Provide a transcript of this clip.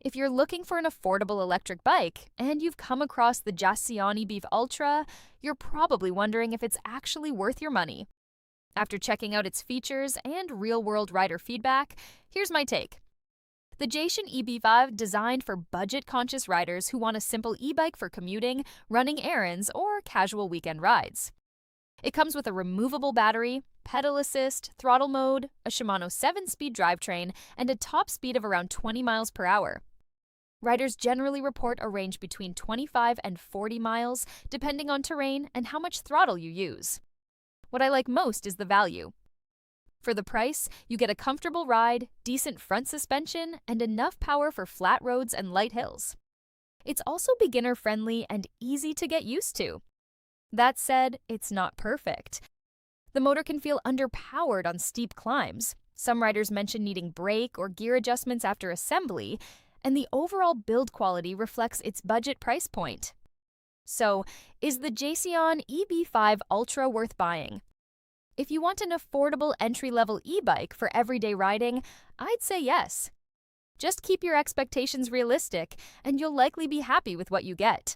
If you're looking for an affordable electric bike and you've come across the Jasion EB5 Ultra, you're probably wondering if it's actually worth your money. After checking out its features and real-world rider feedback, here's my take. The Jasion EB5 designed for budget-conscious riders who want a simple e-bike for commuting, running errands, or casual weekend rides. It comes with a removable battery, pedal assist, throttle mode, a Shimano 7-speed drivetrain, and a top speed of around 20 miles per hour. Riders generally report a range between 25 and 40 miles, depending on terrain and how much throttle you use. What I like most is the value. For the price, you get a comfortable ride, decent front suspension, and enough power for flat roads and light hills. It's also beginner-friendly and easy to get used to. That said, it's not perfect. The motor can feel underpowered on steep climbs. Some riders mention needing brake or gear adjustments after assembly, and the overall build quality reflects its budget price point. So, is the Jasion EB5 Ultra worth buying? If you want an affordable entry-level e-bike for everyday riding, I'd say yes. Just keep your expectations realistic, and you'll likely be happy with what you get.